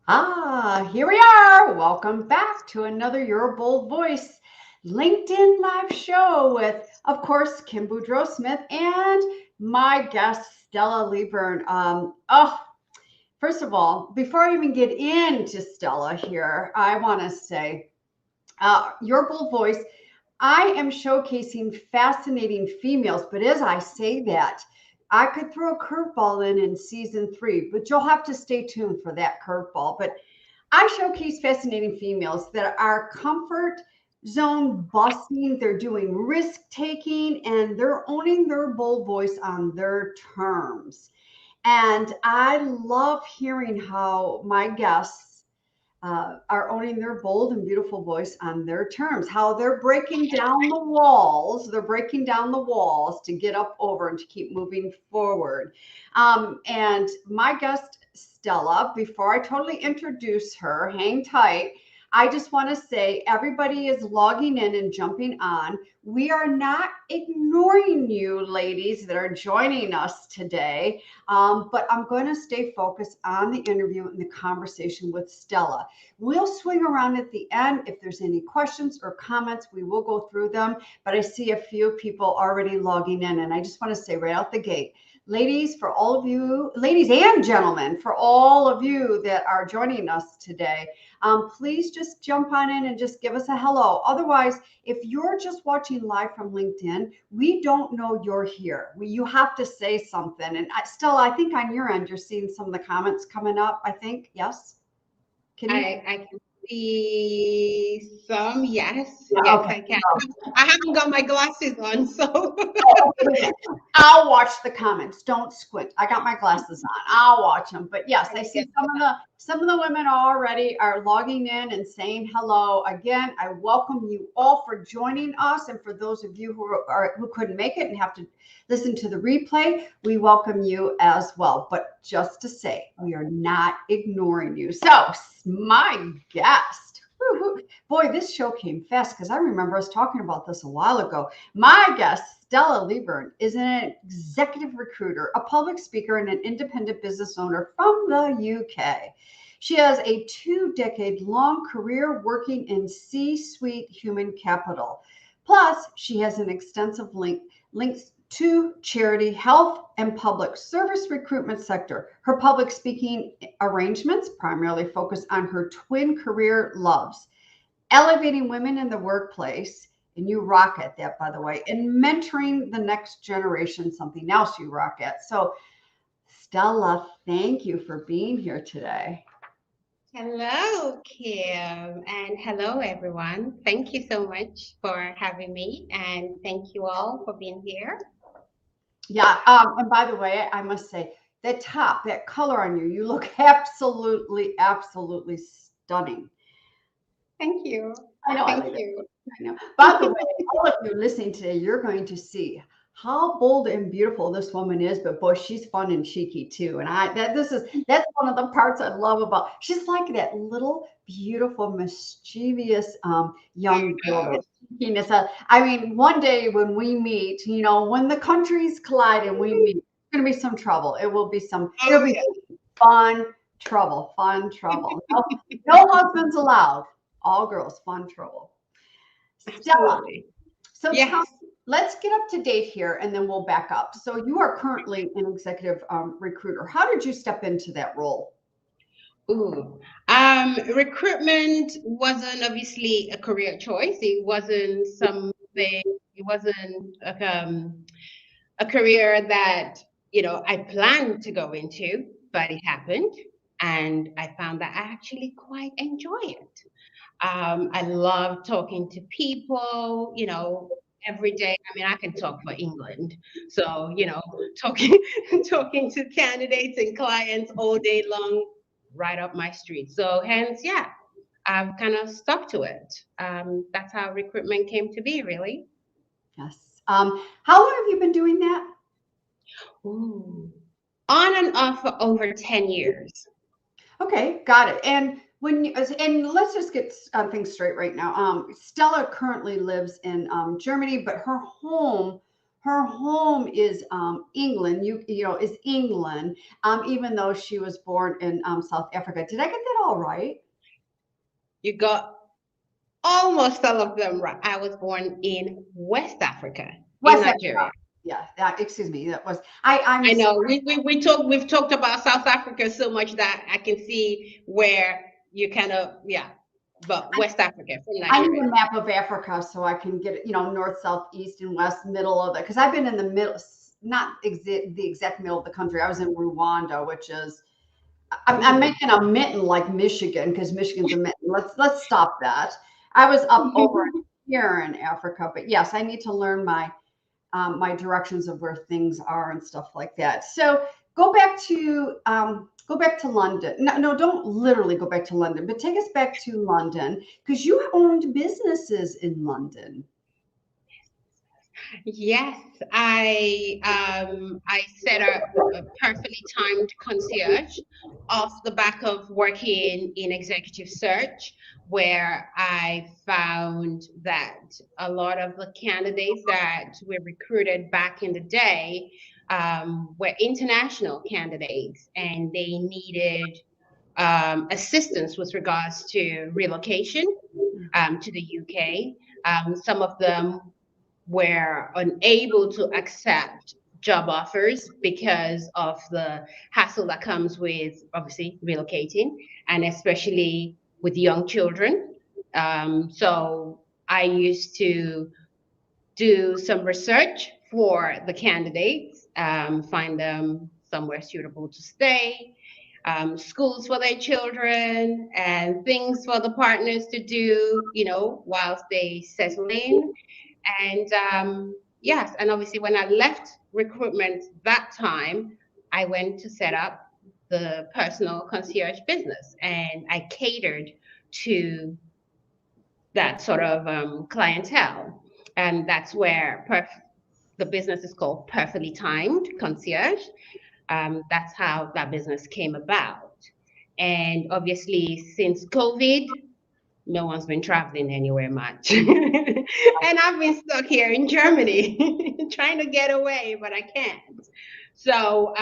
Here we are. Welcome back to another Your Bold Voice LinkedIn live show with, of course, Kim Boudreau Smith and my guest, Stella Leaburn. First of all, before I even get into Stella here, I want to say, Your Bold Voice, I am showcasing fascinating females, but as I say that, I could throw a curveball in season three, but you'll have to stay tuned for that curveball. But I showcase fascinating females that are comfort zone busting, they're doing risk taking, and they're owning their bold voice on their terms. And I love hearing how my guests are owning their bold and beautiful voice on their terms, how they're breaking down the walls. They're breaking down the walls to get up over and to keep moving forward. And my guest, Stella, before I totally introduce her, hang tight. I just want to say everybody is logging in and jumping on. We are not ignoring you, ladies, that are joining us today, but I'm going to stay focused on the interview and the conversation with Stella. We'll swing around at the end. If there's any questions or comments, we will go through them. But I see a few people already logging in. And I just want to say right out the gate, ladies, for all of you, ladies and gentlemen, for all of you that are joining us today, please just jump on in and just give us a hello. Otherwise, if you're just watching live from LinkedIn, we don't know you're here. You have to say something. And Stella, I think on your end, you're seeing some of the comments coming up, I think. Yes? Can you? I can see some. Yes, Yeah, yes, okay. I can. I haven't got my glasses on, so Oh, okay. I'll watch the comments. Don't squint. I got my glasses on. I'll watch them. But yes, I I will see get to that. some of the women already are logging in and saying hello. Again, I welcome you all for joining us, and for those of you who couldn't make it and have to listen to the replay, we welcome you as well. But just to say, we are not ignoring you. So, my guest. Boy, this show came fast because I remember us talking about this a while ago. My guest, Stella Leaburn, is an executive recruiter, a public speaker, and an independent business owner from the UK. She has a 2 decade long career working in C suite human capital. Plus, she has an extensive links to charity, health, and public service recruitment sector. Her public speaking arrangements primarily focus on her twin career loves elevating women in the workplace, and you rock at that, by the way, and mentoring the next generation, something else you rock at. So, Stella, thank you for being here today. Hello, Kim, and hello, everyone. Thank you so much for having me, and thank you all for being here. Yeah, and by the way, I must say that top, that color on you, you look absolutely, absolutely stunning. Thank you. I know, I Thank like it. you. I know. By the way, all of you listening today, you're going to see how bold and beautiful this woman is, but boy, she's fun and cheeky too. And that's one of the parts I love about. She's like that little beautiful, mischievous I young girl. That know. cheekiness. I mean, one day when we meet, when the countries collide and we meet, it's going to be some trouble. It'll Oh, be yeah, fun trouble. No, no husbands allowed. All girls, fun trouble. Stella, absolutely. so Yes. let's get up to date here and then we'll back up. So you are currently an executive recruiter. How did you step into that role? Ooh. Recruitment wasn't obviously a career choice. It wasn't something, it wasn't a career that, I planned to go into, but it happened. And I found that I actually quite enjoy it. I love talking to people, every day. I mean, I can talk for England. So, talking talking to candidates and clients all day long, right up my street. So hence, yeah, I've kind of stuck to it. That's how recruitment came to be, really. Yes. How long have you been doing that? Ooh. On and off for over 10 years. Okay, got it. And let's just get things straight right now. Stella currently lives in Germany, but her her home is England. Is England. Even though she was born in South Africa. Did I get that all right? You got almost all of them right. I was born in West Africa, in West Africa. Nigeria. Yeah. Excuse me. That was I'm I know we've talked about South Africa so much that I can see where you kind of, yeah, but West Africa from I need a Nigeria. map of Africa so I can get it, north, south, east, and west, middle of it. Because I've been in the middle, not the exact middle of the country. I was in Rwanda, which is I'm Ooh. making a mitten like Michigan because Michigan's a mitten. Let's stop that. I was up over here in Africa, but yes, I need to learn my directions of where things are and stuff like that. So go back to London. No, no, don't literally go back to London, but take us back to London because you owned businesses in London. Yes, I set up a perfectly timed concierge off the back of working in executive search, where I found that a lot of the candidates that were recruited back in the day were international candidates, and they needed assistance with regards to relocation to the UK. Some of them were unable to accept job offers because of the hassle that comes with obviously relocating, and especially with young children. So I used to do some research for the candidates, find them somewhere suitable to stay, schools for their children, and things for the partners to do, whilst they settle in. And yes, and obviously when I left recruitment that time, I went to set up the personal concierge business, and I catered to that sort of clientele. And that's where the business is called Perfectly Timed Concierge. That's how that business came about. And obviously, since COVID, no one's been traveling anywhere much. And I've been stuck here in Germany trying to get away, but I can't. So,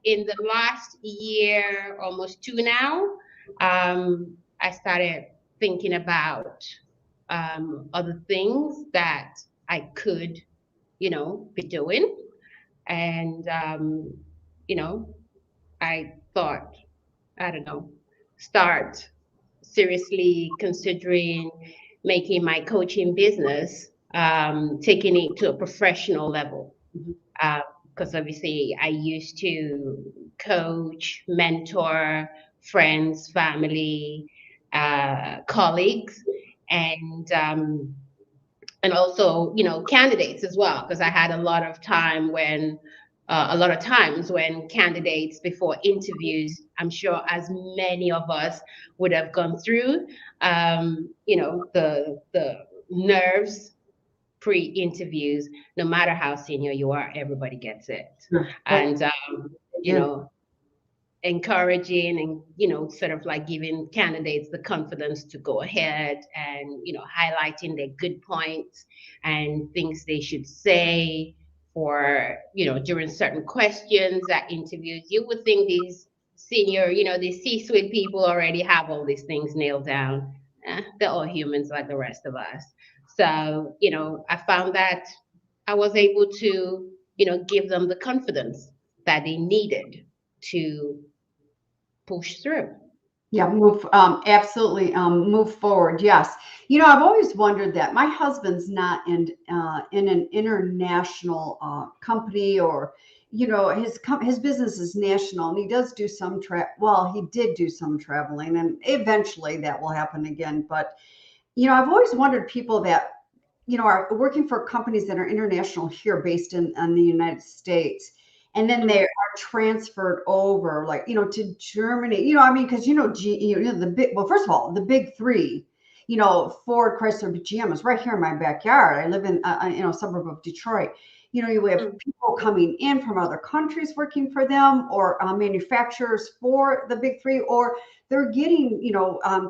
in the last year, almost two now, I started thinking about other things that I could, be doing. And, you know, I thought, I don't know, start seriously considering making my coaching business, taking it to a professional level. Because obviously I used to coach, mentor friends, family, colleagues, and also candidates as well, because I had a lot of times when candidates before interviews, I'm sure as many of us would have gone through, the nerves pre-interviews. No matter how senior you are, everybody gets it. Well, And you yeah. know encouraging and sort of like giving candidates the confidence to go ahead and highlighting their good points and things they should say for during certain questions at interviews. You would think these senior, these C-suite people already have all these things nailed down. They're all humans like the rest of us. So I found that I was able to give them the confidence that they needed to push through. Yeah, move absolutely move forward. Yes, I've always wondered that. My husband's not in an international company, or his business is national, and he does do some well, he did do some traveling, and eventually that will happen again. But I've always wondered people that are working for companies that are international here, based in the United States, and then they are transferred over, like to Germany. I mean, because the big, well, first of all, the big three, Ford, Chrysler, GM is right here in my backyard. I live in a suburb of Detroit. You have Mm. people coming in from other countries working for them, or manufacturers for the big three, or they're getting,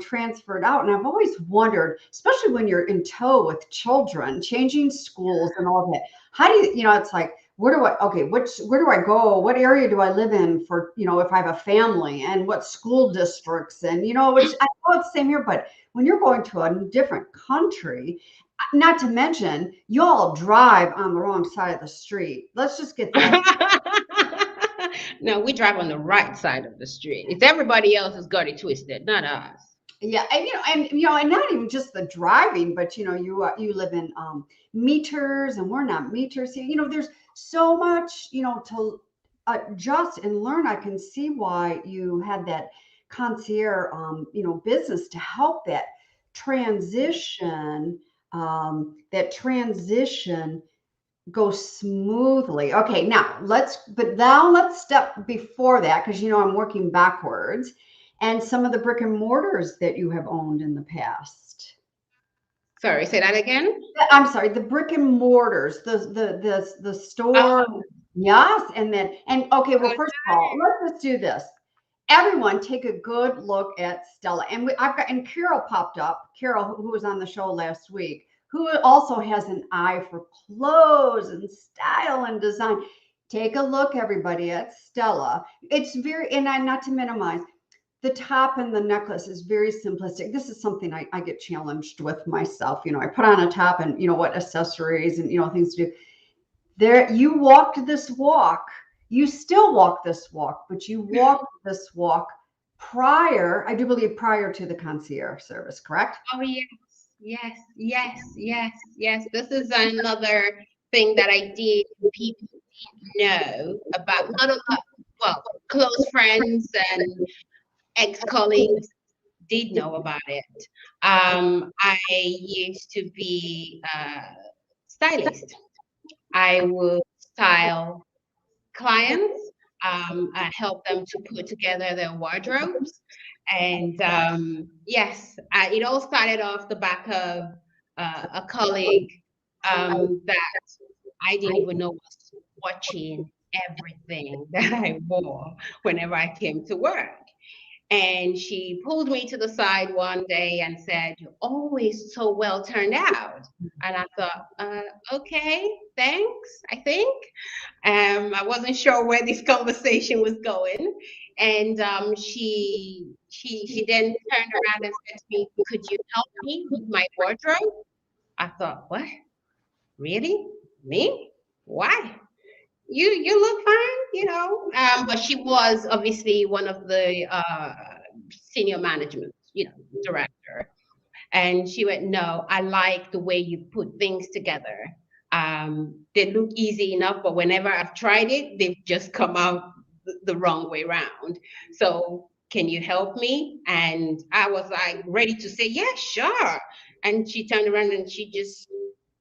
transferred out. And I've always wondered, especially when you're in tow with children, changing schools and all that, how do it's like, where do I go? What area do I live in for, if I have a family, and what school districts, and, which I know it's the same here, but when you're going to a different country, not to mention, you all drive on the wrong side of the street. Let's just get that. No, we drive on the right side of the street. It's everybody else has got it twisted, not us. Yeah, and not even just the driving, but you live in meters, and we're not meters here. There's so much to adjust and learn. I can see why you had that concierge business to help transition that transition go smoothly. Okay, now let's step before that, because I'm working backwards, and some of the brick and mortars that you have owned in the past. Sorry, say that again. I'm sorry, the brick and mortars, the store. Oh, Yes, and okay, well, oh, first of all, let's just do this. Everyone take a good look at Stella. And Carol popped up, Carol, who was on the show last week, who also has an eye for clothes and style and design. Take a look, everybody, at Stella. It's very, and I, not to minimize, the top and the necklace is very simplistic. This is something I get challenged with myself. I put on a top, and what accessories and things to do. There, you walked this walk. You still walk this walk, but you walked this walk prior, I do believe, prior to the concierge service, correct? oh yes, yes, yes, yes, yes. This is another thing that I did. People know about, not a lot. Well, close friends and ex-colleagues did know about it. I used to be a stylist. I would style clients. I help them to put together their wardrobes. And yes, it all started off the back of a colleague that I didn't even know was watching everything that I wore whenever I came to work. And she pulled me to the side one day and said, "You're always so well turned out." And I thought, okay, thanks, I think. I wasn't sure where this conversation was going. And she then turned around and said to me, "Could you help me with my wardrobe?" I thought, what? Really? Me? Why? You look fine. But she was obviously one of the senior management, director. And she went, "No, I like the way you put things together. They look easy enough, but whenever I've tried it, they've just come out the wrong way round. So can you help me?" And I was like ready to say, "Yeah, sure." And she turned around and she just,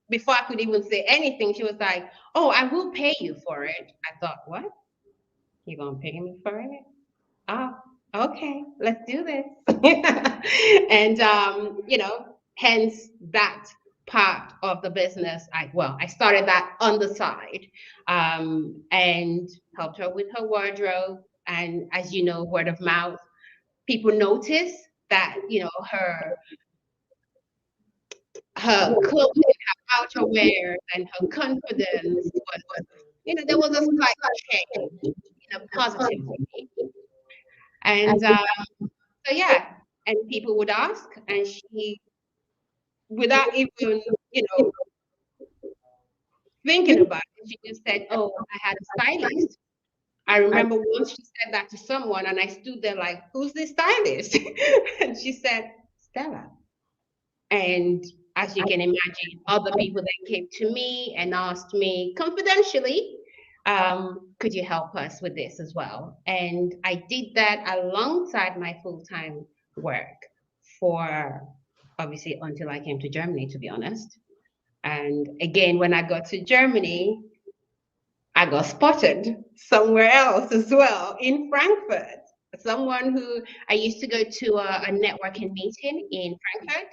before I could even say anything, she was like, "Oh, I will pay you for it." I thought, what? You gonna pay me for it? Oh, okay, let's do this. And hence that part of the business. I started that on the side, and helped her with her wardrobe. And as you know, word of mouth, people notice that her clothing, her outerwear, and her confidence was, there was a slight change in a positive way. And so yeah, and people would ask, and she, without even, you know, thinking about it, she just said, "Oh, I had a stylist." I remember once she said that to someone, and I stood there like, "Who's this stylist?" And she said, "Stella." And as you can imagine, other people then came to me and asked me confidentially, "Could you help us with this as well?" And I did that alongside my full-time work for, obviously, until I came to Germany, to be honest. And again, when I got to Germany, I got spotted somewhere else as well, in Frankfurt. Someone who I used to go to a networking meeting in Frankfurt,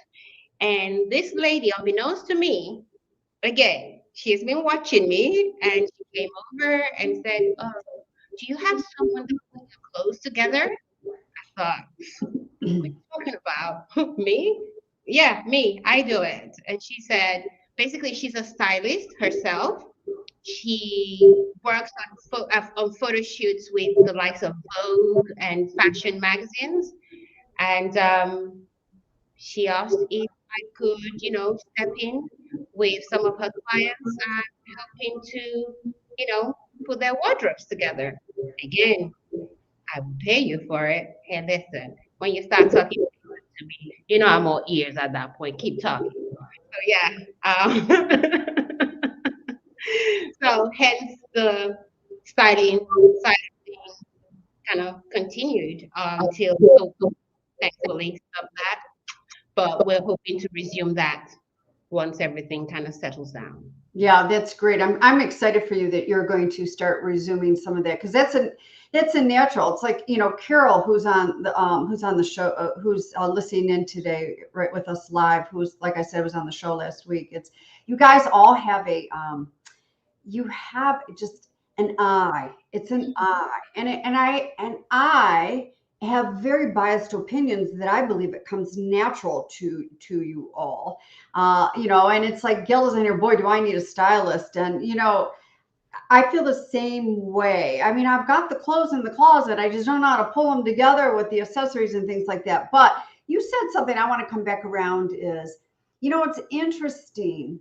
and this lady, unbeknownst to me, again, she's been watching me, and she came over and said, "Oh, do you have someone that puts your clothes together?" I thought, "What are you talking about? Me? Yeah, me. I do it." And she said, basically, she's a stylist herself. She works on photo shoots with the likes of Vogue and fashion magazines. And she asked if I could, step in with some of her clients and helping to, put their wardrobes together. Again, I will pay you for it. Hey, listen, when you start talking to me, I'm all ears at that point. Keep talking. So yeah. So hence the styling side of things kind of continued till COVID thankfully stopped that. But we're hoping to resume that once everything kind of settles down. Yeah, that's great. I'm excited for you that you're going to start resuming some of that because that's a natural. It's like Carol, who's on the show, who's listening in today, right with us live. Who's, like I said, was on the show last week. It's you guys all have you have just an eye. It's an eye, and I have very biased opinions that I believe it comes natural to you all. And it's like Gilda's in here. Boy, do I need a stylist, and I feel the same way. I mean, I've got the clothes in the closet. I just don't know how to pull them together with the accessories and things like that. But you said something I want to come back around is, it's interesting.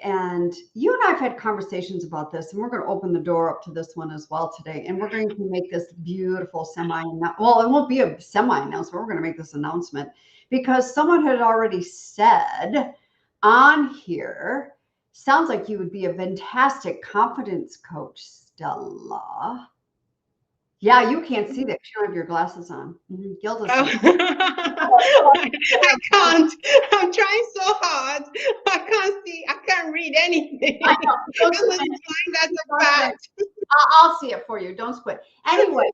And you and I have had conversations about this, and we're going to open the door up to this one as well today. And we're going to make this beautiful well, it won't be a semi announcement. We're going to make this announcement because someone had already said on here, sounds like you would be a fantastic confidence coach, Stella. Yeah, you can't see that because you don't have your glasses on. Gilda's Oh. I can't. I'm trying so hard. I can't see. I can't read anything. I know. That's a fact. I'll see it for you. Don't split. Anyway,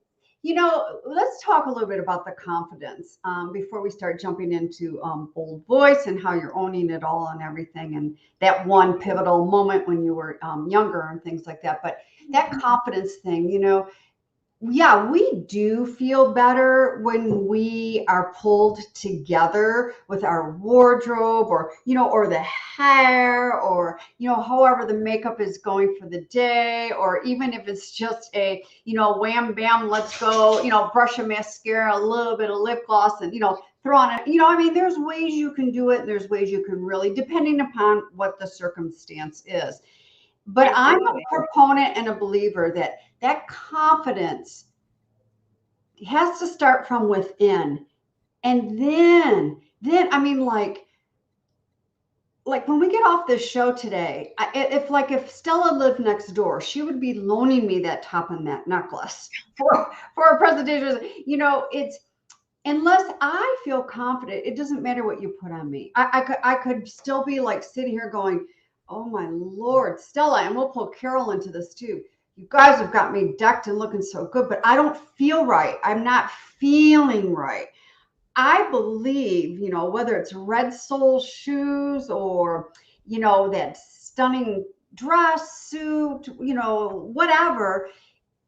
let's talk a little bit about the confidence before we start jumping into bold voice and how you're owning it all and everything, and that one pivotal moment when you were younger and things like that. But that confidence thing, yeah, we do feel better when we are pulled together with our wardrobe or the hair or however the makeup is going for the day, or even if it's just a, wham, bam, let's go, brush a mascara, a little bit of lip gloss and, throw on it. I mean, there's ways you can do it. And there's ways you can really, depending upon what the circumstance is. But I'm a proponent and a believer that confidence has to start from within. And then I mean, like when we get off this show today, if Stella lived next door, she would be loaning me that top and that necklace for a presentation. It's, unless I feel confident, it doesn't matter what you put on me. I could still be like sitting here going, oh my Lord, Stella, and we'll pull Carol into this too. You guys have got me decked and looking so good, but I don't feel right. I'm not feeling right. I believe, whether it's red sole shoes or, that stunning dress suit, whatever,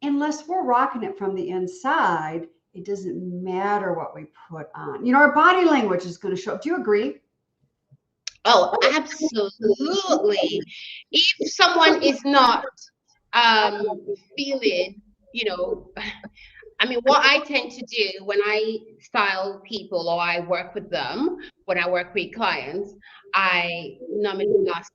unless we're rocking it from the inside, it doesn't matter what we put on. Our body language is going to show up. Do you agree? Oh, absolutely. If someone is not feeling, I mean, what I tend to do when I style people or I work with them, when I work with clients, I normally ask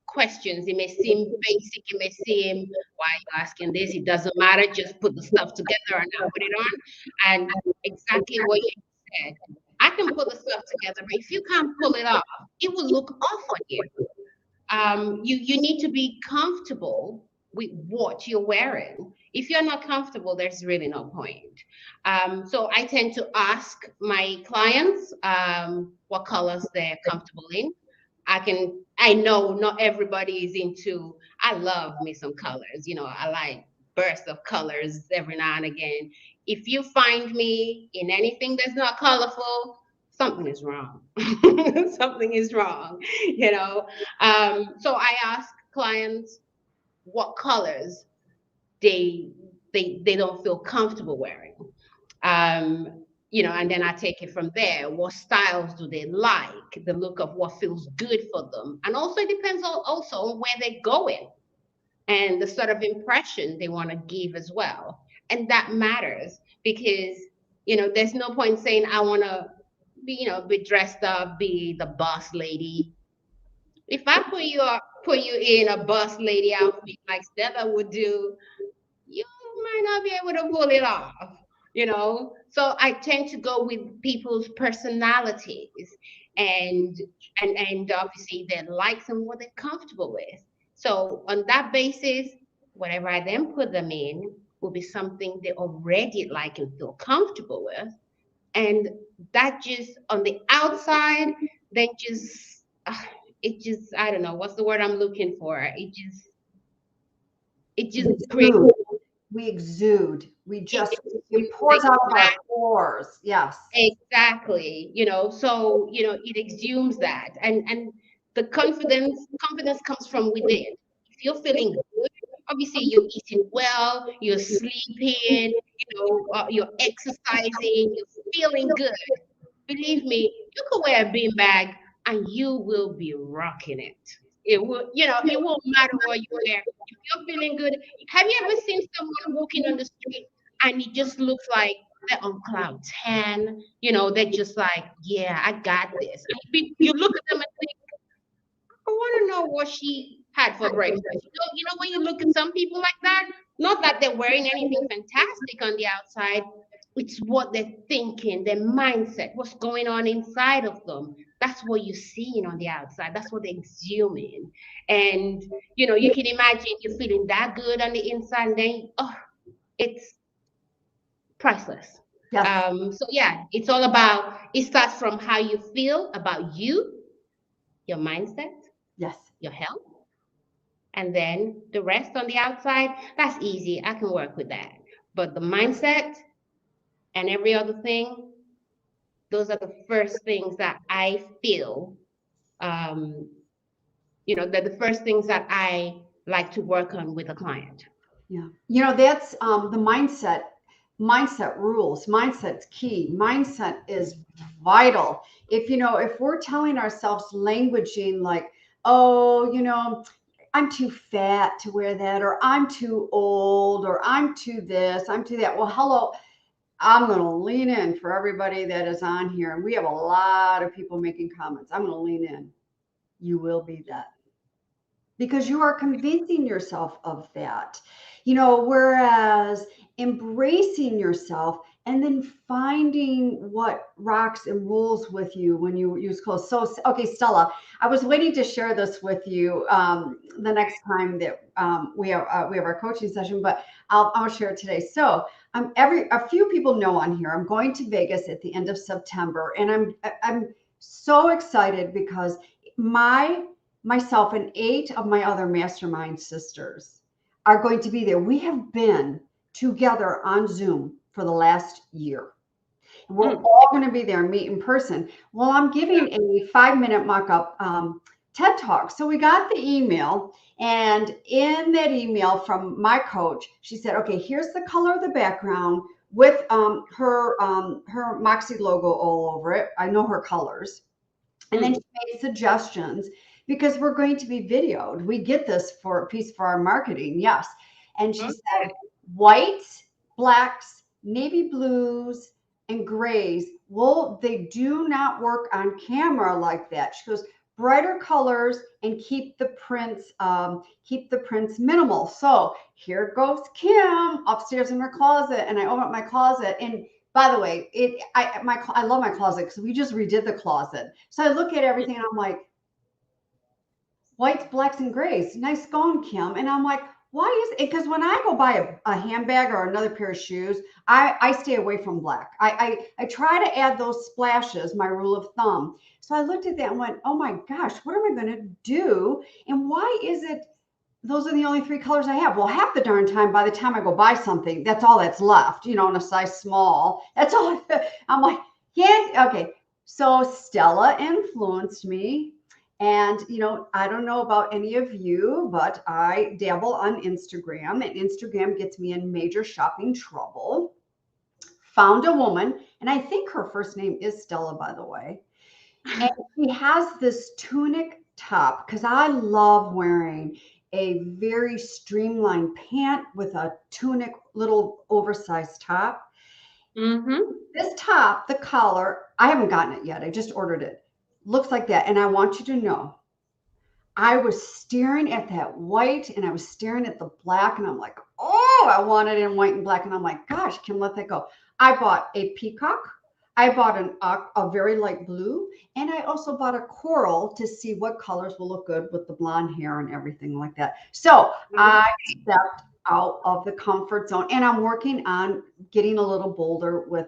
questions. It may seem basic, it may seem, why are you asking this? It doesn't matter, just put the stuff together and I put it on. And exactly what you said, I can put the stuff together, but if you can't pull it off, it will look off on you. You need to be comfortable with what you're wearing. If you're not comfortable, there's really no point. So I tend to ask my clients what colors they're comfortable in. I know not everybody is into, I love me some colors, I like bursts of colors every now and again. If you find me in anything that's not colorful, something is wrong. Something is wrong, you know. So I ask clients what colors they they don't feel comfortable wearing. And then I take it from there. What styles do they like? The look of what feels good for them, and also it depends also on where they're going and the sort of impression they want to give as well. And that matters because there's no point saying I want to be dressed up, be the boss lady. If I put you in a boss lady outfit like Stella would do, you might not be able to pull it off. So I tend to go with people's personalities and and obviously their likes and what they're comfortable with. So on that basis, whatever I then put them in will be something they already like and feel comfortable with. And that just on the outside, then just it just, I don't know what's the word I'm looking for. It just creates Exude. We exude. it, It pours out of our it, pores. Yes. exactly, so it exudes that, and the confidence comes from within. If you're feeling good, obviously you're eating well, you're sleeping, you're exercising, you're feeling good. Believe me, you could wear a beanbag and you will be rocking it. It won't matter what you wear. If you're feeling good, have you ever seen someone walking on the street and it just looks like they're on cloud 10? They're just like, yeah, I got this. You look at them and think, I want to know what she had for breakfast. When you look at some people like that, not that they're wearing anything fantastic on the outside, it's what they're thinking, their mindset, what's going on inside of them. That's what you're seeing on the outside. That's what they're exhuming. And, you can imagine you're feeling that good on the inside, and then, oh, it's priceless. Yes. So, yeah, it's all about, it starts from how you feel about you, your mindset, Yes. your health, and then the rest on the outside, that's easy. I can work with that. But the mindset and every other thing, those are the first things that I feel, um, they're the first things that I like to work on with a client. Yeah. That's the mindset. Mindset rules. Mindset's key. Mindset is vital. If we're telling ourselves languaging like, oh, I'm too fat to wear that, or I'm too old, or I'm too this, I'm too that. Well, hello, I'm going to lean in for everybody that is on here. And we have a lot of people making comments. I'm going to lean in. You will be that because you are convincing yourself of that. Whereas embracing yourself and then finding what rocks and rolls with you when you use clothes. So, okay, Stella, I was waiting to share this with you the next time that we have our coaching session, but I'll share it today. So, a few people know on here, I'm going to Vegas at the end of September, and I'm so excited because myself and 8 of my other mastermind sisters are going to be there. We have been together on Zoom for the last year. We're all going to be there and meet in person. Well, I'm giving a 5-minute mock-up TED Talk. So we got the email, and in that email from my coach, she said, okay, here's the color of the background with her Moxie logo all over it. I know her colors. And then she made suggestions because we're going to be videoed. We get this for a piece for our marketing. Yes. And she said, whites, blacks, navy blues, and grays. Well, they do not work on camera like that. She goes, brighter colors and keep the prints minimal. So here goes Kim upstairs in her closet, and I open up my closet, and by the way, I love my closet because we just redid the closet. So I look at everything and I'm like, whites, blacks, and grays. Nice going, Kim. And I'm like, why is it? Because when I go buy a handbag or another pair of shoes, I stay away from black. I try to add those splashes, my rule of thumb. So I looked at that and went, oh my gosh, what am I going to do? And why is it those are the only 3 colors I have? Well, half the darn time, by the time I go buy something, that's all that's left, in a size small. That's all. I'm like, yeah, okay. So Stella influenced me. And, I don't know about any of you, but I dabble on Instagram, and Instagram gets me in major shopping trouble. Found a woman, and I think her first name is Stella, by the way. And she has this tunic top because I love wearing a very streamlined pant with a tunic, little oversized top. Mm-hmm. This top, the collar, I haven't gotten it yet. I just ordered it. Looks like that. And I want you to know, I was staring at that white and I was staring at the black, and I'm like, oh, I want it in white and black. And I'm like, gosh, Kim, let that go. I bought a peacock. I bought a very light blue, and I also bought a coral to see what colors will look good with the blonde hair and everything like that. So I stepped out of the comfort zone, and I'm working on getting a little bolder with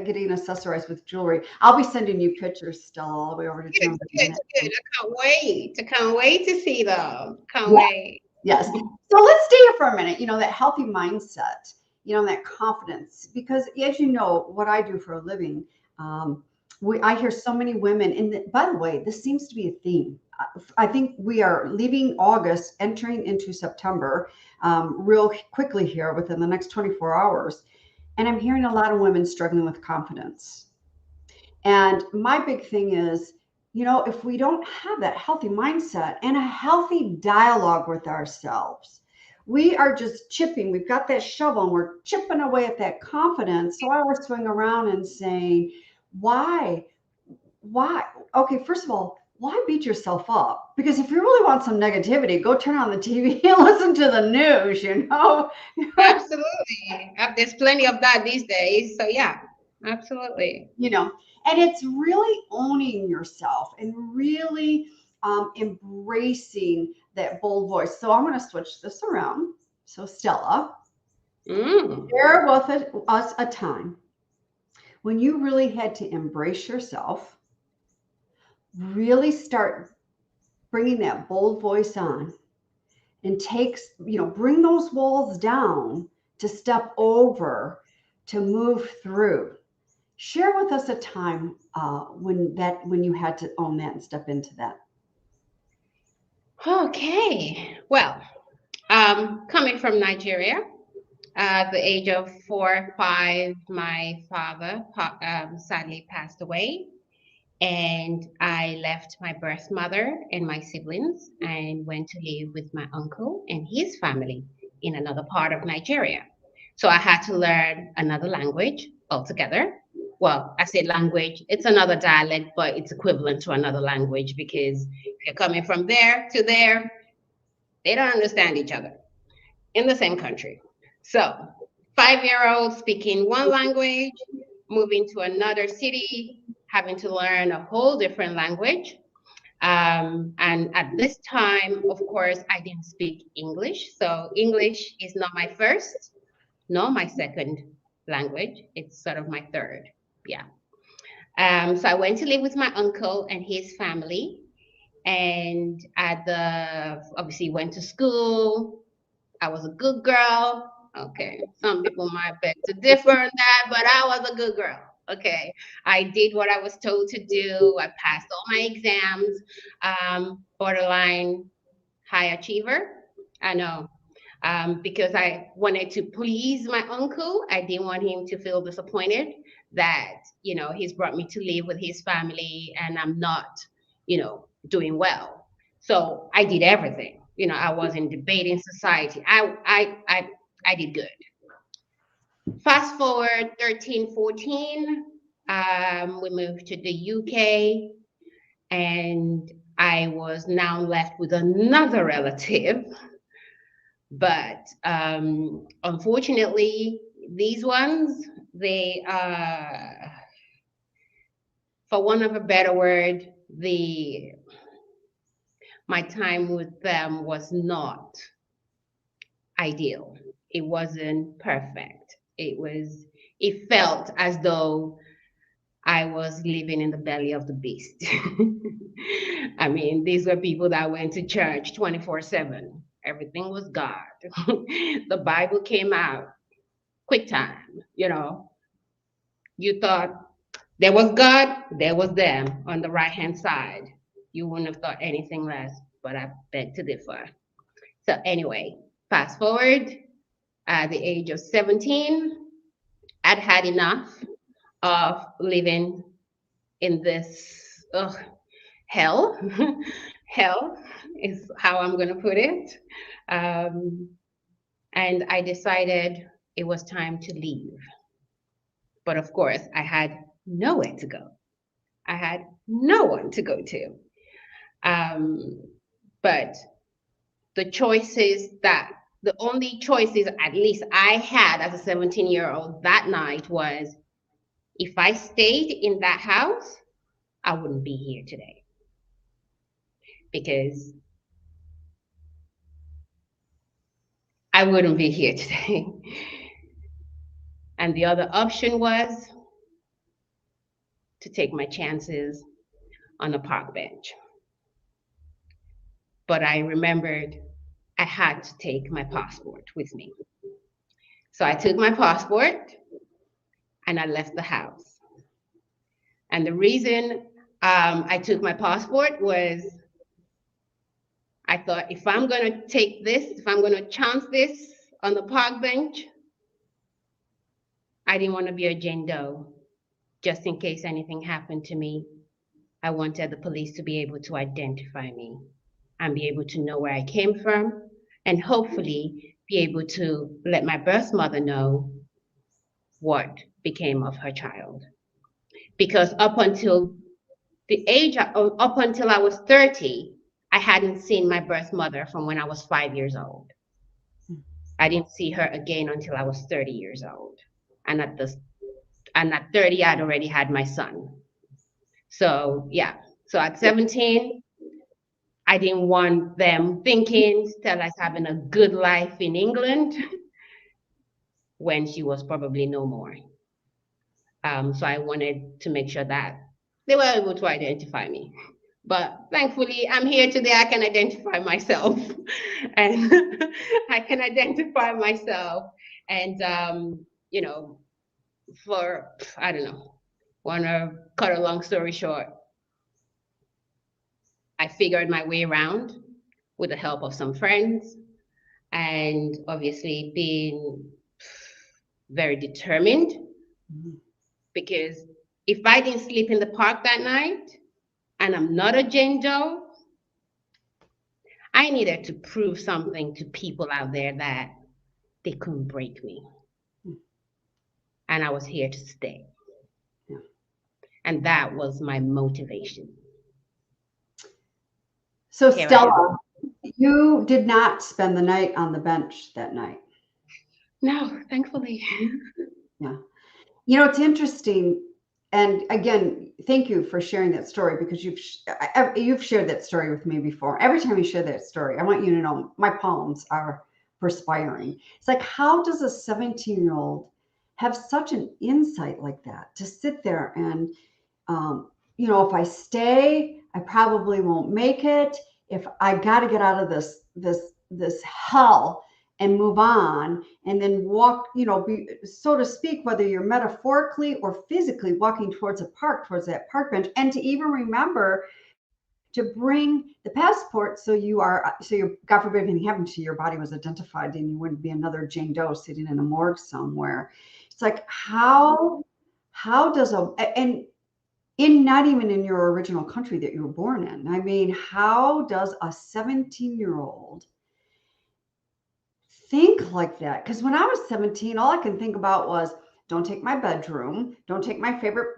getting accessorized with jewelry. I'll be sending you pictures, Stella, all the way over to Good, Tampa. good, good. I can't wait. I can't wait to see them. Can't Yeah. wait. Yes. So let's stay here for a minute. That healthy mindset, that confidence, because as you know, what I do for a living, I hear so many women, and by the way, this seems to be a theme. I think we are leaving August, entering into September, real quickly here within the next 24 hours. And I'm hearing a lot of women struggling with confidence. And my big thing is, if we don't have that healthy mindset and a healthy dialogue with ourselves, we are just chipping. We've got that shovel and we're chipping away at that confidence. So I always swing around and saying, why? Why? Okay, first of all, why beat yourself up? Because if you really want some negativity, go turn on the TV and listen to the news. Absolutely. There's plenty of that these days. So yeah, absolutely. And it's really owning yourself and really embracing that bold voice. So I'm going to switch this around. So Stella, Mm. share with us a time when you really had to embrace yourself, really start bringing that bold voice on, and bring those walls down, to step over, to move through. Share with us a time when you had to own that and step into that. Okay. Well, coming from Nigeria, at the age of 4, 5, my father sadly passed away, and I left my birth mother and my siblings and went to live with my uncle and his family in another part of Nigeria. So I had to learn another language altogether. Well, I say language, it's another dialect, but it's equivalent to another language because if you're coming from there to there, they don't understand each other in the same country. So, 5-year-old speaking one language, moving to another city, having to learn a whole different language. And at this time, of course, I didn't speak English. So, English is not my first, nor my second language. It's sort of my third. Yeah. So, I went to live with my uncle and his family. And obviously went to school. I was a good girl. Okay. Some people might beg to differ on that, but I was a good girl. Okay. I did what I was told to do. I passed all my exams. Borderline high achiever. I know. Because I wanted to please my uncle. I didn't want him to feel disappointed that, he's brought me to live with his family and I'm not, doing well. So I did everything. I was in debating society. I did good. Fast forward 13, 14, we moved to the UK, and I was now left with another relative. But unfortunately, these ones, they, for one of a better word, my time with them was not ideal. It wasn't perfect. It felt as though I was living in the belly of the beast. I mean, these were people that went to church 24/7. Everything was God. The Bible came out quick time. You thought There was God, there was them on the right-hand side. You wouldn't have thought anything less, but I beg to differ. So anyway, fast forward at the age of 17, I'd had enough of living in this hell. Hell is how I'm going to put it. Um, and I decided it was time to leave. But of course, I had nowhere to go. I had no one to go to. Um, but the only choices at least I had as a 17-year-old that night was, if I stayed in that house, I wouldn't be here today. Because I wouldn't be here today. And the other option was to take my chances on a park bench. But I remembered I had to take my passport with me. So I took my passport and I left the house. And the reason I took my passport was, I thought, if I'm going to take this, if I'm going to chance this on the park bench, I didn't want to be a Jane Doe. Just in case anything happened to me, I wanted the police to be able to identify me and be able to know where I came from, and hopefully be able to let my birth mother know what became of her child. Because up until I was 30, I hadn't seen my birth mother from when I was 5 years old. I didn't see her again until I was 30 years old. And at 30, I'd already had my son. So yeah, so at 17, I didn't want them thinking Stella's having a good life in England when she was probably no more. So I wanted to make sure that they were able to identify me. But thankfully, I'm here today. I can identify myself, and I can identify myself. And I don't know, want to cut a long story short, I figured my way around with the help of some friends, and obviously being very determined, because if I didn't sleep in the park that night and I'm not a Jane Doe, I needed to prove something to people out there that they couldn't break me. And I was here to stay. Yeah. And that was my motivation. So Stella, you did not spend the night on the bench that night. No, thankfully. Yeah. You know, it's interesting. And again, thank you for sharing that story, because you've shared that story with me before. Every time you share that story, I want you to know my palms are perspiring. It's like, how does a 17-year-old have such an insight like that, to sit there and, if I stay, I probably won't make it. If I got to get out of this hell and move on, and then walk, so to speak, whether you're metaphorically or physically walking towards that park bench, and to even remember to bring the passport, so you, God forbid anything happened to you, your body was identified and you wouldn't be another Jane Doe sitting in a morgue somewhere. It's like, how does and not even in your original country that you were born in. I mean, how does a 17-year-old think like that? Because when I was 17, all I can think about was, don't take my bedroom, don't take my favorite,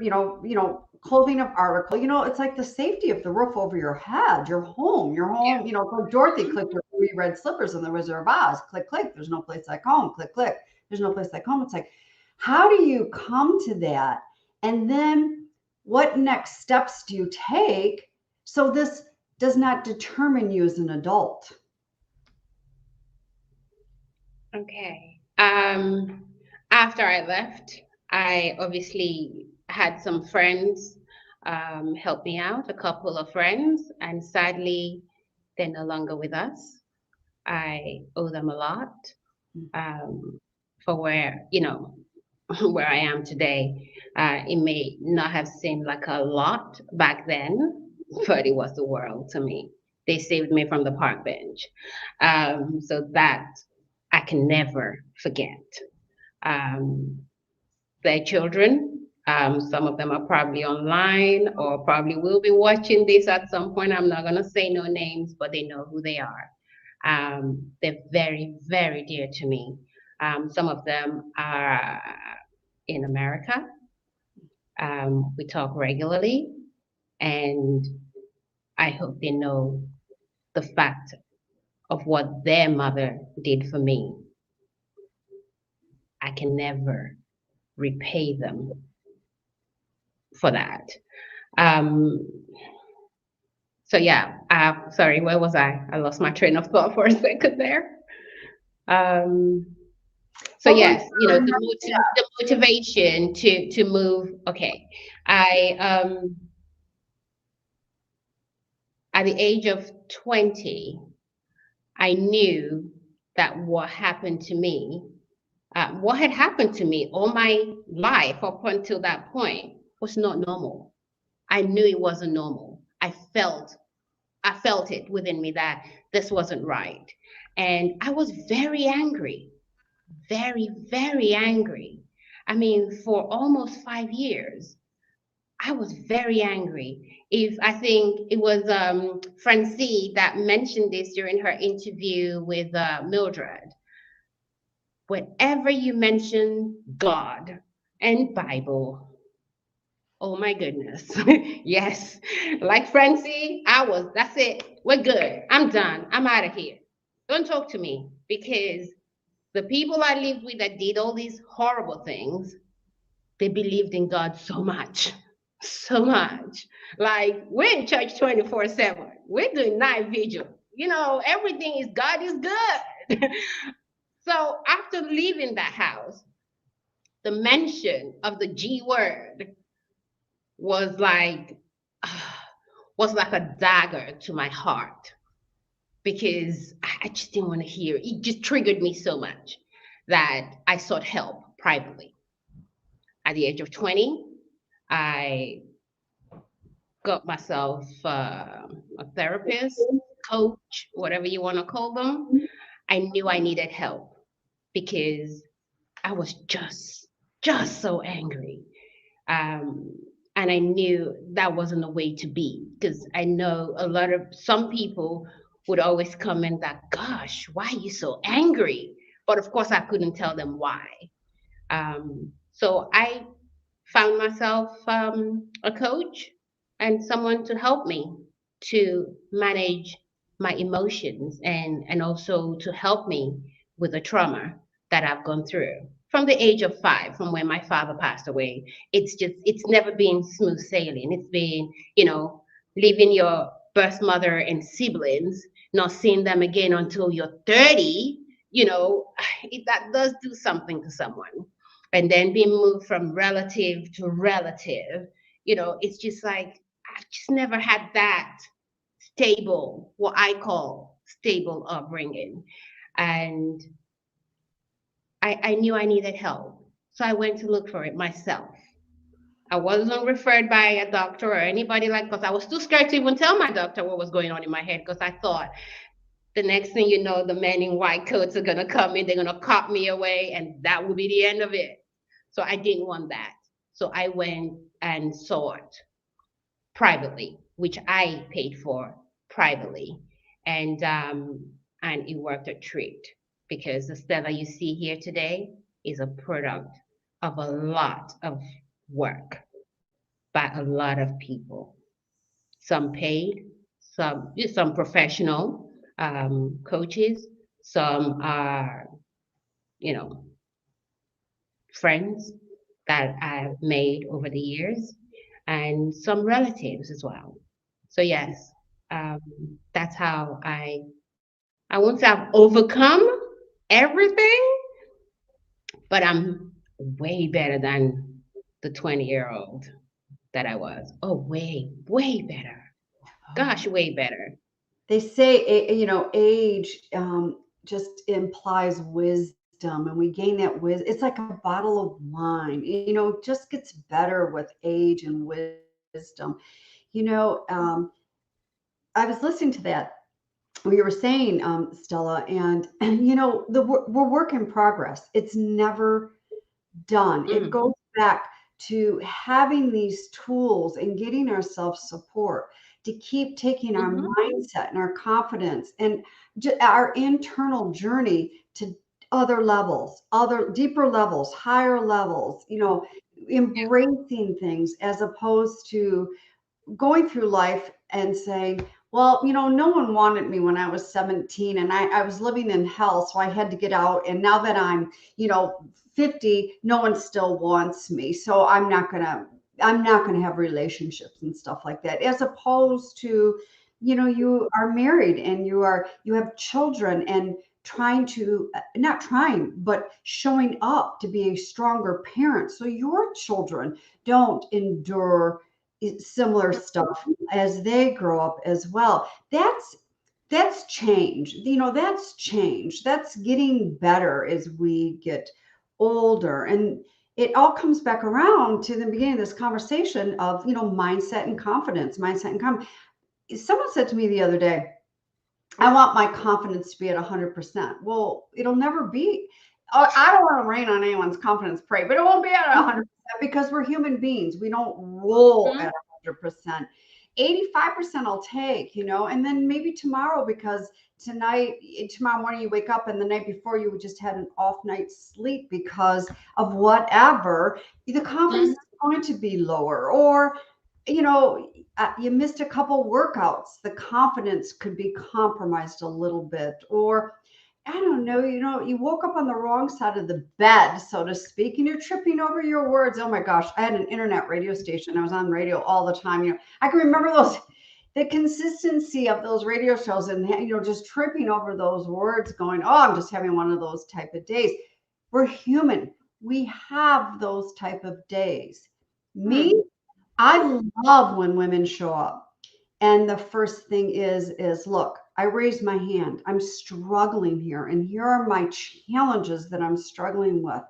clothing of article. It's like the safety of the roof over your head, your home, like Dorothy clicked her 3 red slippers in the Wizard of Oz. Click, click. There's no place like home. Click, click. There's no place like home. It's like, how do you come to that? And then what next steps do you take so this does not determine you as an adult? Okay. After I left, I obviously had some friends help me out, a couple of friends, and sadly, they're no longer with us. I owe them a lot for where, where I am today. It may not have seemed like a lot back then, but it was the world to me. They saved me from the park bench. So that I can never forget. Um, their children, some of them are probably online or probably will be watching this at some point. I'm not going to say no names, but they know who they are. They're very, very dear to me. Some of them are in America. We talk regularly, and I hope they know the fact of what their mother did for me. I can never repay them for that. Um, so yeah, sorry, where was I? I lost my train of thought for a second there. Um, so What was yes, the motivation to move. Okay, I at the age of 20, I knew that what had happened to me all my life up until that point was not normal. I knew it wasn't normal. I felt it within me that this wasn't right. And I was very angry, very, very angry. I mean, for almost 5 years, I was very angry. If I think it was Francie that mentioned this during her interview with Mildred, whenever you mention God and Bible, oh my goodness. Yes. Like Francie, that's it. We're good. I'm done. I'm out of here. Don't talk to me because the people I lived with that did all these horrible things, they believed in God so much. So much. Like we're in church 24/7. We're doing night vigil. Everything is God is good. So after leaving that house, the mention of the G word was like was like a dagger to my heart because I just didn't want to hear it. It just triggered me so much that I sought help privately. At the age of 20, I got myself a therapist, coach, whatever you want to call them. I knew I needed help because I was just so angry. Um, and I knew that wasn't the way to be because I know some people would always comment that, gosh, why are you so angry? But of course, I couldn't tell them why. So I found myself a coach and someone to help me to manage my emotions and also to help me with the trauma that I've gone through from the age of 5, from when my father passed away. It's never been smooth sailing. It's been, leaving your birth mother and siblings, not seeing them again until you're 30, that does do something to someone. And then being moved from relative to relative, it's just like I've just never had that stable, what I call stable upbringing. And I knew I needed help. So I went to look for it myself. I wasn't referred by a doctor or anybody because I was too scared to even tell my doctor what was going on in my head because I thought the next thing you know, the men in white coats are going to come in, they're going to cop me away, and that will be the end of it. So I didn't want that. So I went and sought privately, which I paid for privately. And it worked a treat because the Stella you see here today is a product of a lot of work by a lot of people. Some paid, some professional coaches, some are, you know, friends that I've made over the years, and some relatives as well. So yes, um, that's how I won't say I've overcome everything, but I'm way better than the 20-year-old that I was. Oh, way better. Gosh, way better. they say age just implies wisdom, wisdom, and we gain that wisdom. It's like a bottle of wine. It just gets better with age and wisdom. You know, um, I was listening to that what you were saying, Stella, and we're work in progress. It's never done. It Mm-hmm. goes back to having these tools and getting ourselves support to keep taking our Mm-hmm. mindset and our confidence and our internal journey to other levels, other deeper levels, higher levels, embracing things as opposed to going through life and saying, well, no one wanted me when I was 17 and I was living in hell. So I had to get out. And now that I'm, 50, no one still wants me. So I'm not going to have relationships and stuff like that, as opposed to, you are married and you have children and trying to, not trying, but showing up to be a stronger parent. So your children don't endure similar stuff as they grow up as well. That's change. That's change. That's getting better as we get older. And it all comes back around to the beginning of this conversation of, mindset and confidence, mindset and confidence. Someone said to me the other day, I want my confidence to be at 100%. Well, it'll never be. I don't want to rain on anyone's confidence, pray, but it won't be at 100% because we're human beings. We don't roll Mm-hmm. at 100%. 85% I'll take, and then maybe tomorrow, because tomorrow morning you wake up and the night before you just had an off night's sleep because of whatever, the confidence Mm-hmm. is going to be lower. Or you missed a couple workouts, the confidence could be compromised a little bit. Or I don't know, you woke up on the wrong side of the bed, so to speak, and you're tripping over your words. Oh my gosh, I had an internet radio station. I was on radio all the time. I can remember the consistency of those radio shows, and just tripping over those words, going, oh, I'm just having one of those type of days. We're human. We have those type of days. Me, I love when women show up. And the first thing is look, I raise my hand. I'm struggling here. And here are my challenges that I'm struggling with.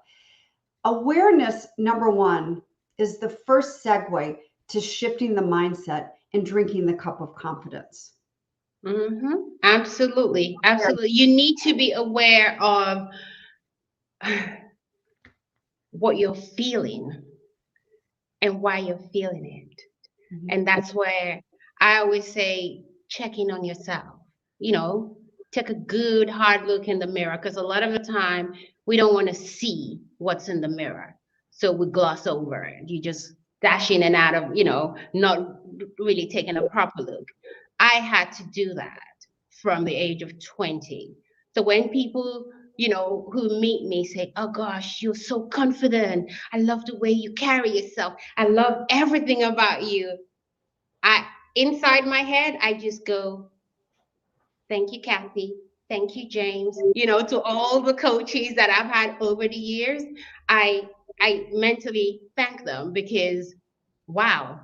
Awareness, number one, is the first segue to shifting the mindset and drinking the cup of confidence. Mm-hmm. Absolutely. Absolutely. You need to be aware of what you're feeling and why you're feeling it. Mhm. And that's where I always say, check in on yourself. You know, take a good hard look in the mirror because a lot of the time we don't want to see what's in the mirror. So we gloss over it. You just dash in and out of, not really taking a proper look. I had to do that from the age of 20. So when people, who meet me say, oh gosh, you're so confident. I love the way you carry yourself. I love everything about you. I inside my head, I just go, thank you, Kathy. Thank you, James. To all the coaches that I've had over the years, I I mentally thank them because wow,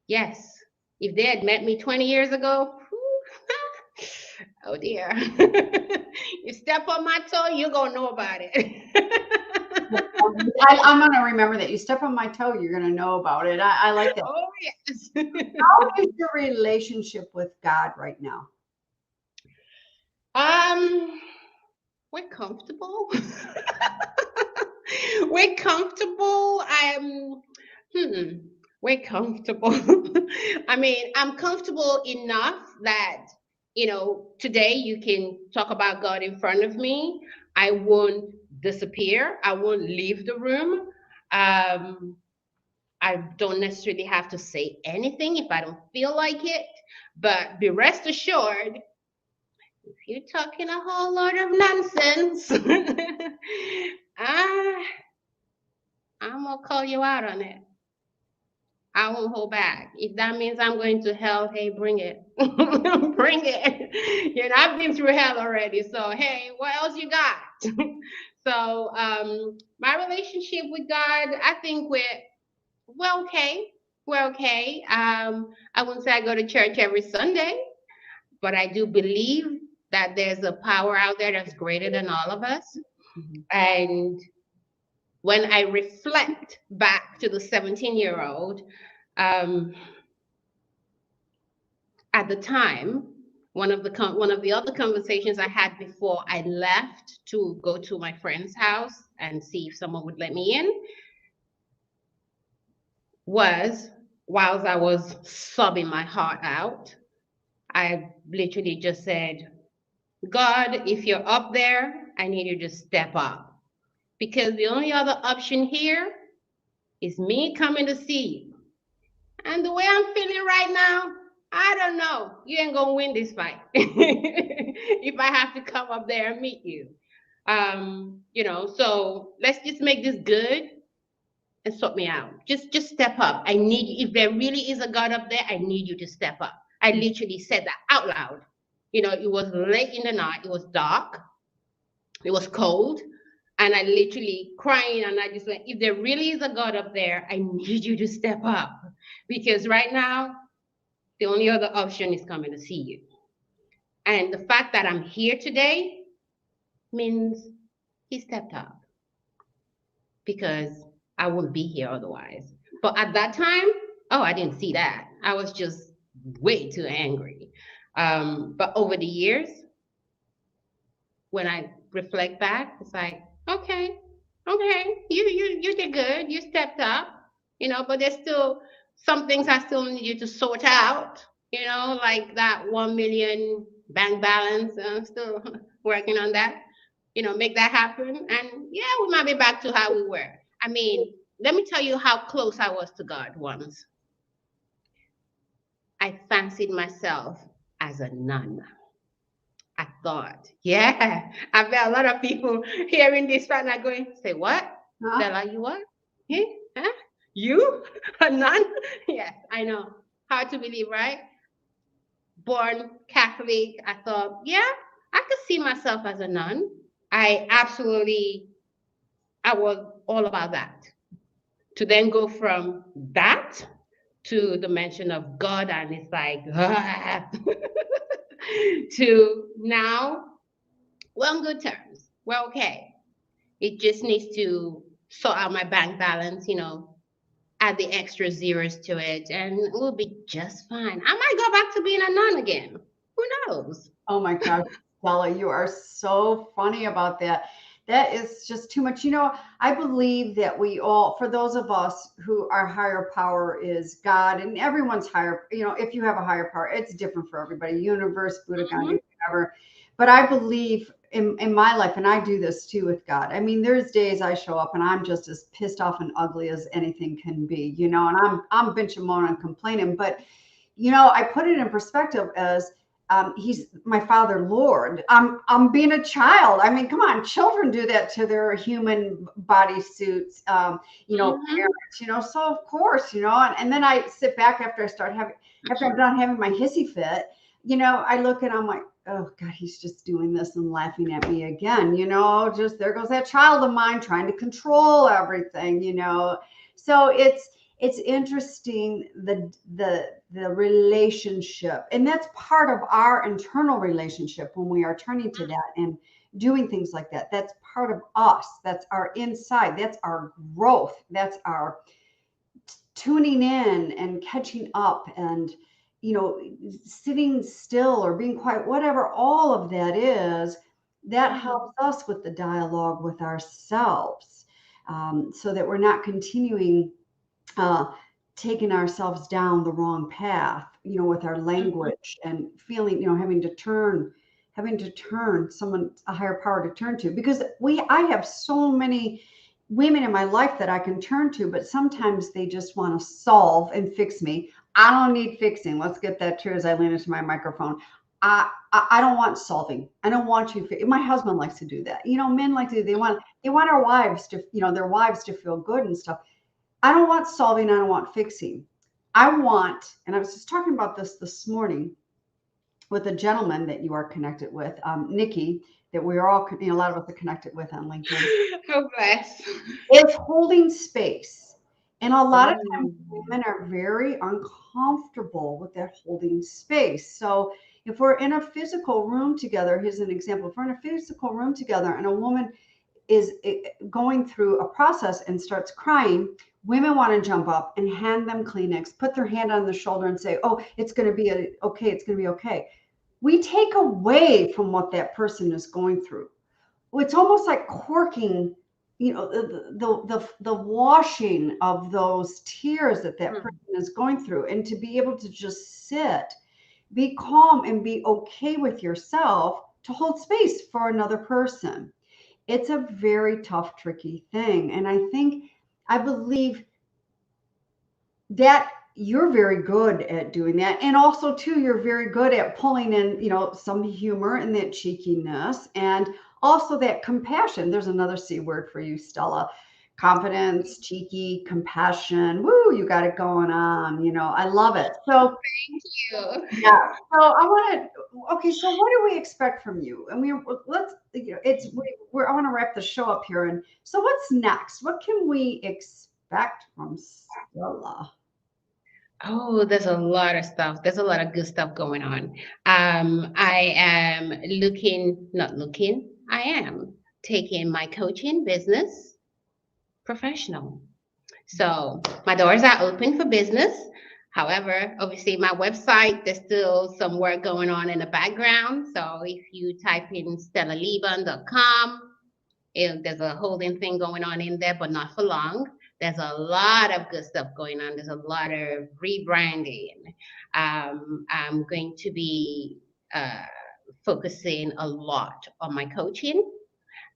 yes. If they had met me 20 years ago, oh dear. You step on my toe, you're gonna know about it. I'm going to remember that. You step on my toe, you're going to know about it. I like that. Oh yes. How is your relationship with God right now? um, we're comfortable. We're comfortable. Hmm, we're comfortable. I mean, I'm comfortable enough that, today you can talk about God in front of me. I won't disappear. I won't leave the room. Um, I don't necessarily have to say anything if I don't feel like it. But be rest assured, if you're talking a whole lot of nonsense, ah, I'm gonna call you out on it. I won't hold back. If that means I'm going to hell, hey, bring it. Bring it. I've been through hell already. So hey, what else you got? So my relationship with God, I think we're okay. We're okay. I wouldn't say I go to church every Sunday, but I do believe that there's a power out there that's greater than all of us. Mhm. And when I reflect back to the 17-year-old, um, at the time, one of the other conversations I had before I left to go to my friend's house and see if someone would let me in was, whilst I was sobbing my heart out, I literally just said, God, if you're up there, I need you to step up. Because the only other option here is me coming to see you. And the way I'm feeling right now, I don't know. You ain't gonna win this fight if I have to come up there and meet you. So let's just make this good and sort me out. Just step up. I need you. If there really is a God up there, I need you to step up. I literally said that out loud. It was late in the night, it was dark, it was cold, and I literally crying and I just went, if there really is a God up there, I need you to step up. Because right now, the only other option is coming to see you. And the fact that I'm here today means he stepped up, because I wouldn't be here otherwise. But at that time, oh, I didn't see that. I was just way too angry. But over the years, when I reflect back, it's like, okay, okay, you did good. You stepped up, but there's still some things I still need you to sort out, like that 1 million bank balance. I'm still working on that, make that happen. And yeah, we might be back to how we were. I mean, let me tell you how close I was to God once. I fancied myself as a nun. I thought, yeah, I bet a lot of people hearing this right now going, say, what? Huh? Stella, you what? Eh? Huh? You? A nun? Yes, I know. Hard to believe, right? Born Catholic, I thought, yeah, I could see myself as a nun. I absolutely, I was all about that. To then go from that to the mention of God, and it's like, to now, we're on good terms. We're okay. It just needs to sort out my bank balance, add the extra zeros to it, and we'll be just fine. I might go back to being a nun again. Who knows? Oh my gosh, Stella, you are so funny about that. That is just too much. I believe that we all, for those of us who our higher power is God, and everyone's higher, if you have a higher power, it's different for everybody, universe, Buddha, Mm-hmm. Gandhi, whatever. But I believe in my life, and I do this too with God. I mean, there's days I show up and I'm just as pissed off and ugly as anything can be, and I'm bitching, moaning, and complaining. But I put it in perspective as he's my father, Lord. I'm being a child. I mean, come on, children do that to their human body suits, Mm-hmm. parents, so of course, and then I sit back after I'm done having my hissy fit, I look and I'm like, oh God, he's just doing this and laughing at me again, just there goes that child of mine trying to control everything, so it's interesting the relationship, and that's part of our internal relationship when we are turning to that and doing things like that. That's part of us. That's our inside. That's our growth. That's our tuning in and catching up and sitting still or being quiet, whatever all of that is, that Mm-hmm. helps us with the dialogue with ourselves, so that we're not continuing uh, taking ourselves down the wrong path, with our Mm-hmm. language and feeling, having to turn someone, a higher power to turn to, because I have so many women in my life that I can turn to, but sometimes they just want to solve and fix me. I don't need fixing. Let's get that true as I lean into my microphone. I don't want solving. I don't want you. My husband likes to do that. Men like to. They want our wives to. Their wives to feel good and stuff. I don't want solving. I don't want fixing. I want, and I was just talking about this morning with a gentleman that you are connected with, Nikki, that we are all, a lot of us are connected with on LinkedIn, Oh, bless. is holding space. And a lot of times Mm. women are very uncomfortable with that holding space. So if we're in a physical room together, here's an example. If we're in a physical room together and a woman is going through a process and starts crying, women want to jump up and hand them Kleenex, put their hand on the shoulder and say, "Oh, it's going to be okay. It's going to be okay." We take away from what that person is going through. It's almost like corking, the washing of those tears that person is going through, and to be able to just sit, be calm, and be okay with yourself to hold space for another person. It's a very tough, tricky thing. And I believe that you're very good at doing that. And also, too, you're very good at pulling in, some humor and that cheekiness, and also that compassion. There's another C word for you, Stella. Confidence, cheeky, compassion. Woo, you got it going on. I love it. So, Thank you. yeah. So I want to. Okay. So what do we expect from you? And let's. I want to wrap the show up here. And so what's next? What can we expect from Stella? Oh, there's a lot of stuff. There's a lot of good stuff going on. I am not looking, I am taking my coaching business professional. So my doors are open for business. However, obviously my website, there's still some work going on in the background. So if you type in stellaleaburn.com, there's a holding thing going on in there, but not for long. There's a lot of good stuff going on. There's a lot of rebranding. I'm going to be focusing a lot on my coaching,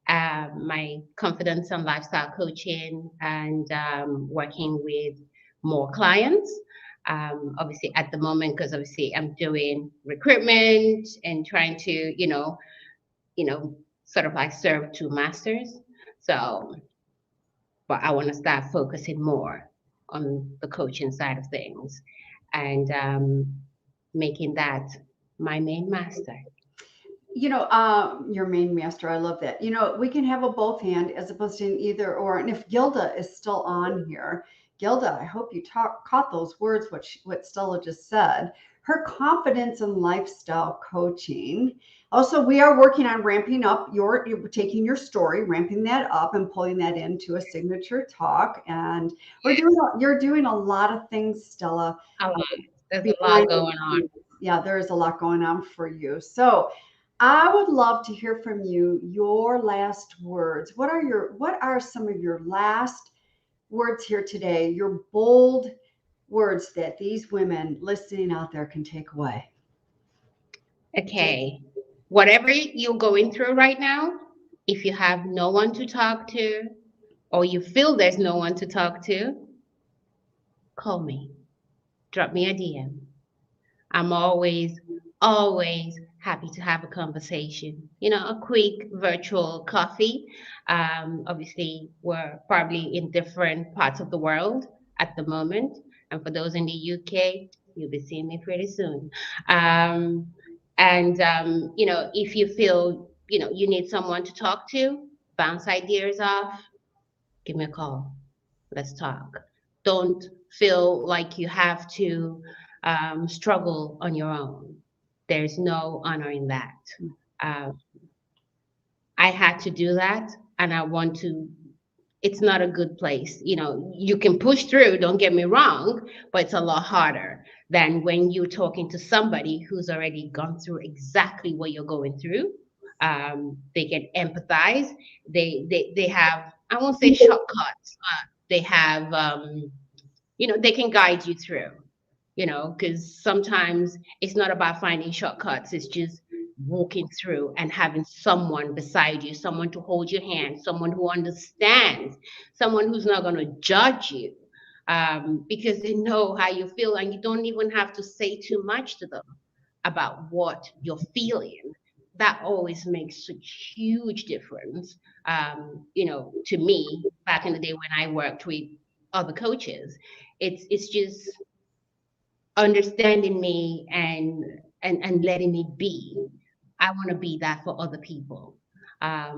my confidence and lifestyle coaching, and working with more clients. Obviously, at the moment, because obviously I'm doing recruitment and trying to, sort of like serve two masters. So, but I want to start focusing more on the coaching side of things, and making that my main master. Your main master, I love that. We can have a both hand as opposed to an either or. And if Gilda is still on here, Gilda, I hope you caught those words, what Stella just said. Her confidence and lifestyle coaching. Also, we are working on ramping up you're taking your story, ramping that up and pulling that into a signature talk. And you're doing a lot of things, Stella. A lot. There's a lot Behind the going on. scenes. Yeah, there is a lot going on for you. So I would love to hear from you, your last words. What are some of your last words here today? Your bold words that these women listening out there can take away. Okay. Whatever you're going through right now, if you have no one to talk to, or you feel there's no one to talk to, call me. Drop me a DM. I'm always happy to have a conversation. A quick virtual coffee. Obviously, we're probably in different parts of the world at the moment. And for those in the UK, you'll be seeing me pretty soon. And if you feel, you need someone to talk to, bounce ideas off, give me a call. Let's talk. Don't feel like you have to struggle on your own. There's no honor in that. Uh, I had to do that, and I want to. It's not a good place. You can push through, don't get me wrong, but it's a lot harder than when you're talking to somebody who's already gone through exactly what you're going through. They can empathize. They have, I won't say shortcuts. They have, they can guide you through, because sometimes it's not about finding shortcuts. It's just walking through and having someone beside you, someone to hold your hand, someone who understands, someone who's not going to judge you, because they know how you feel, and you don't even have to say too much to them about what you're feeling. That always makes a huge difference. To me, back in the day when I worked with other coaches, it's just understanding me and letting me be. I want to be that for other people. I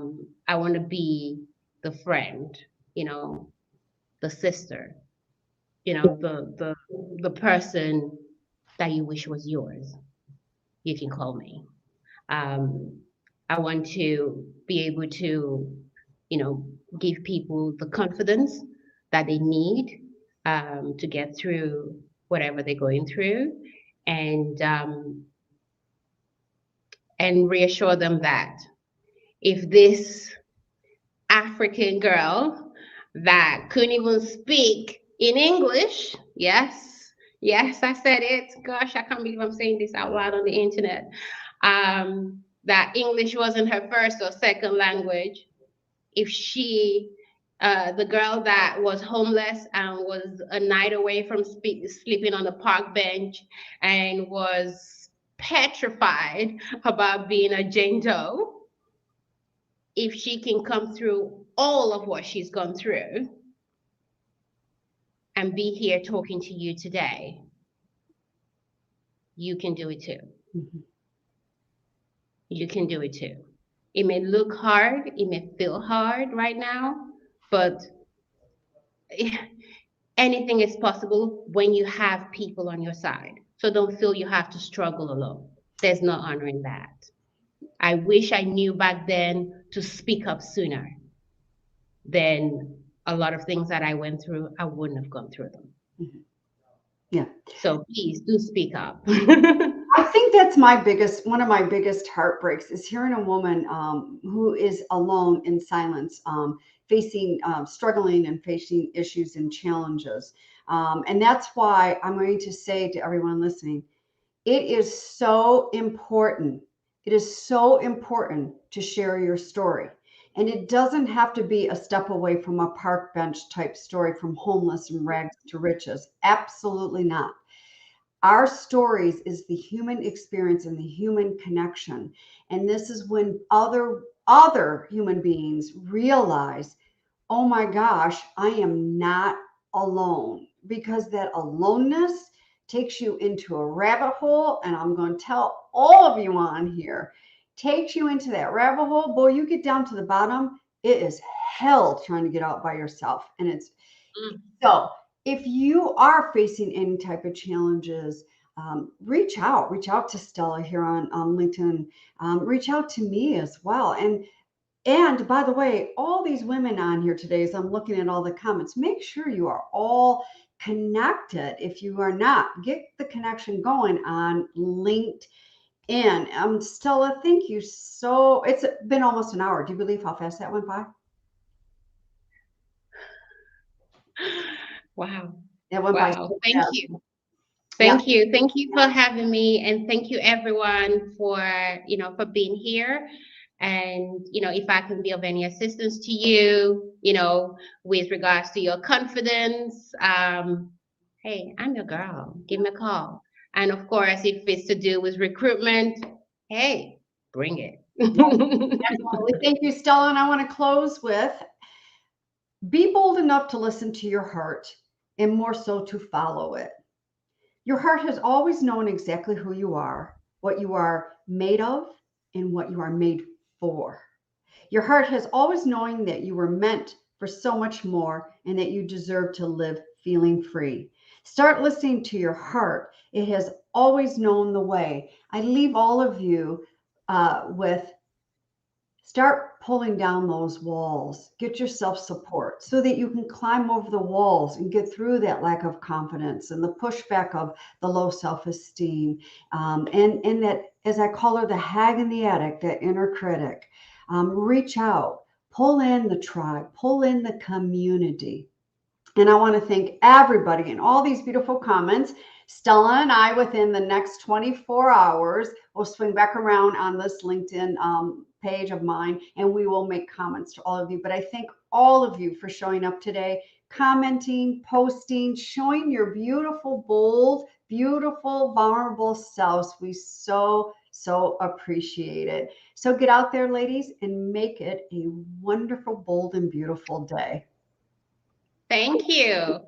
want to be the friend, you know, the sister, the person that you wish was yours. You can call me. Um, I want to be able to, give people the confidence that they need to get through whatever they're going through, and reassure them that if this African girl that couldn't even speak in English, yes, I said it. Gosh, I can't believe I'm saying this out loud on the internet. That English wasn't her first or second language. If she, the girl that was homeless and was a night away from sleeping on the park bench and was petrified about being a Jane Doe, if she can come through all of what she's gone through and be here talking to you today, you can do it too. Mm-hmm. You can do it too. It may look hard, it may feel hard right now, but anything is possible when you have people on your side. So don't feel you have to struggle alone. There's no honor in that. I wish I knew back then to speak up sooner. Then a lot of things that I went through, I wouldn't have gone through them. Mm-hmm. Yeah. So please do speak up. I think that's one of my biggest heartbreaks is hearing a woman who is alone in silence, facing, struggling and facing issues and challenges. And that's why I'm going to say to everyone listening, it is so important. It is so important to share your story. And it doesn't have to be a step away from a park bench type story from homeless and rags to riches. Absolutely not. Our stories is the human experience and the human connection. And this is when other human beings realize, oh my gosh, I am not alone, because that aloneness takes you into a rabbit hole. And I'm going to tell all of you on here, takes you into that rabbit hole. Boy, you get down to the bottom, it is hell trying to get out by yourself. And it's so if you are facing any type of challenges, reach out to Stella here on LinkedIn, reach out to me as well. And by the way, all these women on here today, as I'm looking at all the comments, make sure you are all connected. If you are not, get the connection going on LinkedIn. Stella, thank you so. It's been almost an hour. Do you believe how fast that went by? Wow. It went by Wow. so Thank fast. you. Yeah. Thank you. Thank you for having me. And thank you everyone for, for being here. And, if I can be of any assistance to you, with regards to your confidence, hey, I'm your girl. Give me a call. And of course, if it's to do with recruitment, hey, bring it. Absolutely. Thank you, Stella. And I want to close with, be bold enough to listen to your heart and more so to follow it. Your heart has always known exactly who you are, what you are made of, and what you are made for. Your heart has always known that you were meant for so much more and that you deserve to live feeling free. Start listening to your heart. It has always known the way. I leave all of you with, start pulling down those walls. Get yourself support so that you can climb over the walls and get through that lack of confidence and the pushback of the low self-esteem. And that, as I call her, the hag in the attic, that inner critic. Reach out, pull in the tribe, pull in the community. And I want to thank everybody and all these beautiful comments. Stella and I, within the next 24 hours, will swing back around on this LinkedIn page of mine, and we will make comments to all of you. But I thank all of you for showing up today, commenting, posting, showing your beautiful, bold, beautiful, vulnerable selves. We so appreciate it. So get out there, ladies, and make it a wonderful, bold, and beautiful day. Thank you.